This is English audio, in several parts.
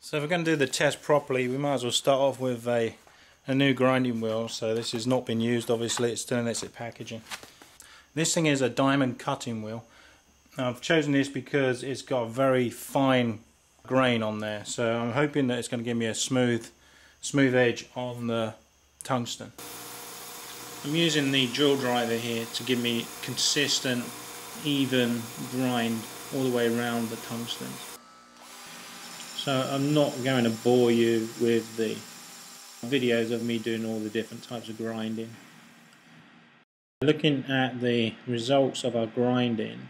So if we're going to do the test properly, we might as well start off with a new grinding wheel. So this has not been used, obviously, it's still in its packaging. This thing is a diamond cutting wheel. Now, I've chosen this because it's got a very fine grain on there, so I'm hoping that it's going to give me a smooth edge on the tungsten. I'm using the drill driver here to give me consistent, even grind all the way around the tungsten. So I'm not going to bore you with the videos of me doing all the different types of grinding. Looking at the results of our grinding,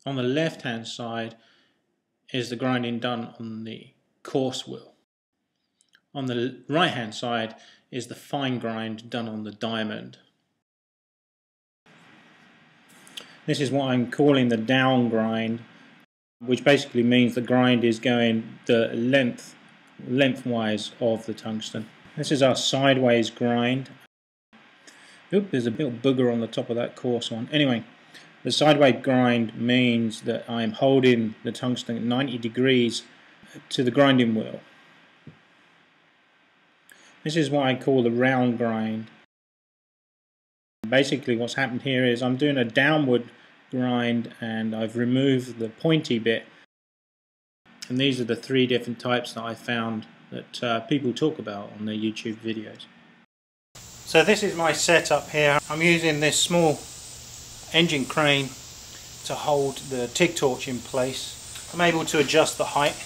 on the left hand side is the grinding done on the coarse wheel. On the right hand side is the fine grind done on the diamond. This is what I'm calling the down grind, which basically means the grind is going the lengthwise of the tungsten. This is our sideways grind. Oop, there's a little booger on the top of that coarse one. Anyway, the sideways grind means that I'm holding the tungsten at 90 degrees to the grinding wheel. This is what I call the round grind. Basically what's happened here is I'm doing a downward grind and I've removed the pointy bit, and these are the three different types that I found that people talk about on their YouTube videos. So this is my setup here. I'm using this small engine crane to hold the TIG torch in place. I'm able to adjust the height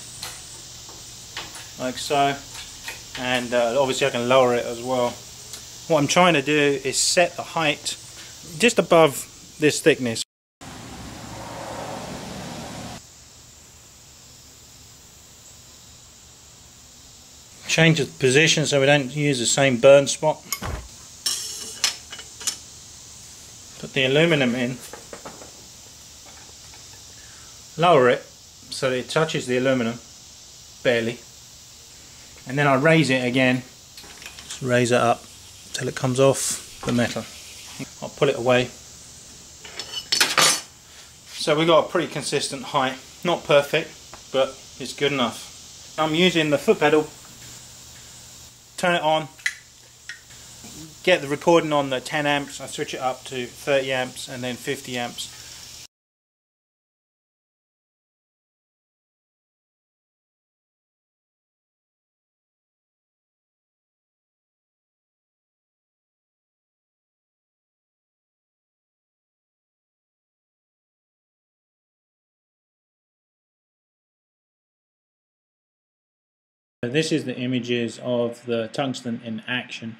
like so, and obviously I can lower it as well. What I'm trying to do is set the height just above this thickness. Change the position so we don't use the same burn spot. Put the aluminum in, lower it so that it touches the aluminum barely, and then I raise it again. Just raise it up till it comes off the metal. I'll pull it away. So we've got a pretty consistent height, not perfect, but it's good enough. I'm using the foot pedal. Turn it on, get the recording on the 10 amps, I switch it up to 30 amps and then 50 amps. This is the images of the tungsten in action.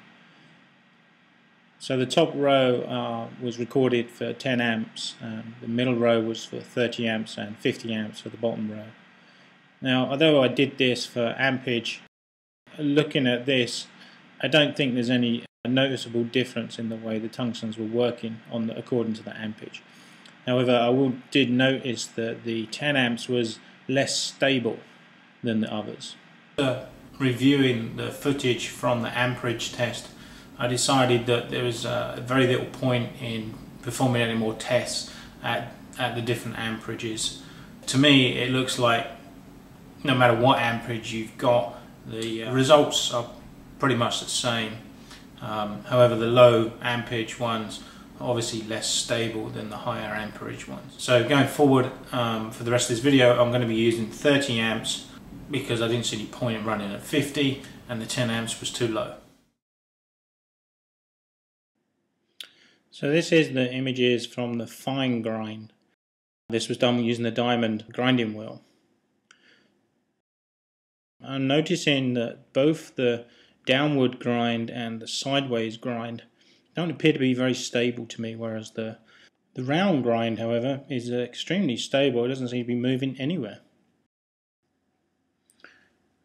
So the top row was recorded for 10 amps, the middle row was for 30 amps and 50 amps for the bottom row. Now, although I did this for ampage, looking at this, I don't think there's any noticeable difference in the way the tungstens were working according to the ampage. However, I did notice that the 10 amps was less stable than the others. Reviewing the footage from the amperage test, I decided that there was very little point in performing any more tests at the different amperages. To me, it looks like no matter what amperage you've got, the results are pretty much the same. However, the low amperage ones are obviously less stable than the higher amperage ones. So going forward, for the rest of this video, I'm going to be using 30 amps because I didn't see any point in running at 50 and the 10 amps was too low. So this is the images from the fine grind. This was done using the diamond grinding wheel. I'm noticing that both the downward grind and the sideways grind don't appear to be very stable to me, whereas the round grind, however, is extremely stable. It doesn't seem to be moving anywhere.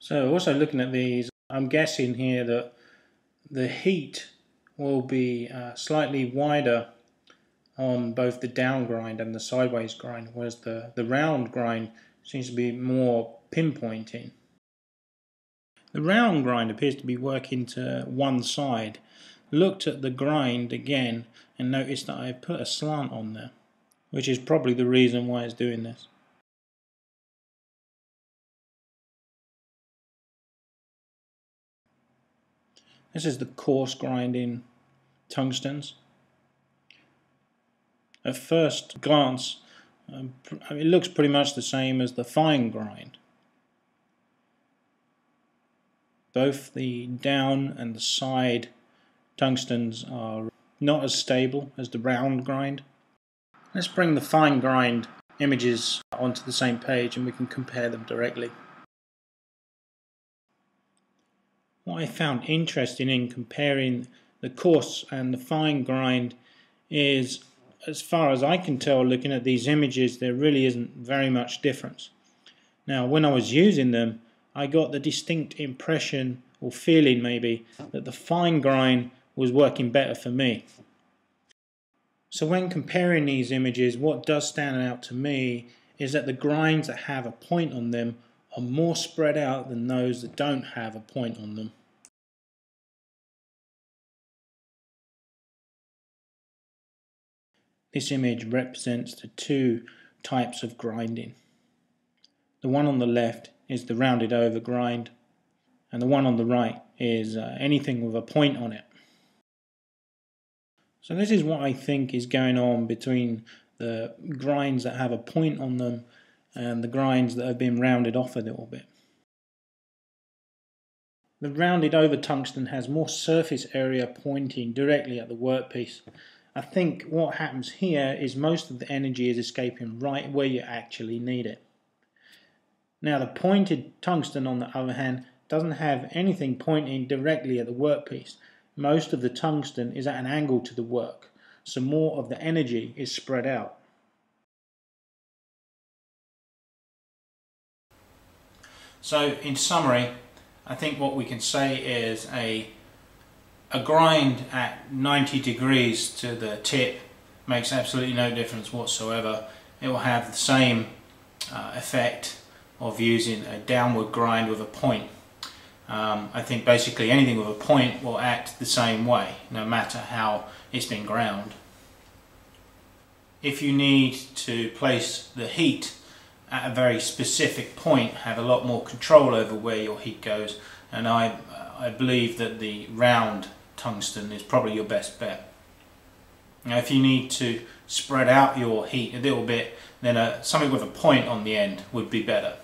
So also looking at these, I'm guessing here that the heat will be slightly wider on both the down grind and the sideways grind, whereas the round grind seems to be more pinpointing. The round grind appears to be working to one side. Looked at the grind again and noticed that I put a slant on there, which is probably the reason why it's doing this. This is the coarse grinding tungstens. At first glance, it looks pretty much the same as the fine grind. Both the down and the side tungstens are not as stable as the round grind. Let's bring the fine grind images onto the same page and we can compare them directly. What I found interesting in comparing the coarse and the fine grind is, as far as I can tell looking at these images, there really isn't very much difference. Now when I was using them, I got the distinct impression, or feeling maybe, that the fine grind was working better for me. So when comparing these images, what does stand out to me is that the grinds that have a point on them are more spread out than those that don't have a point on them. This image represents the two types of grinding. The one on the left is the rounded over grind, and the one on the right is anything with a point on it. So this is what I think is going on between the grinds that have a point on them and the grinds that have been rounded off a little bit. The rounded over tungsten has more surface area pointing directly at the workpiece. I think what happens here is most of the energy is escaping right where you actually need it. Now the pointed tungsten, on the other hand, doesn't have anything pointing directly at the workpiece. Most of the tungsten is at an angle to the work, so more of the energy is spread out. So in summary, I think what we can say is a grind at 90 degrees to the tip makes absolutely no difference whatsoever. It will have the same effect of using a downward grind with a point. I think basically anything with a point will act the same way, no matter how it's been ground. If you need to place the heat at a very specific point, have a lot more control over where your heat goes, and I believe that the round tungsten is probably your best bet. Now if you need to spread out your heat a little bit, then something with a point on the end would be better.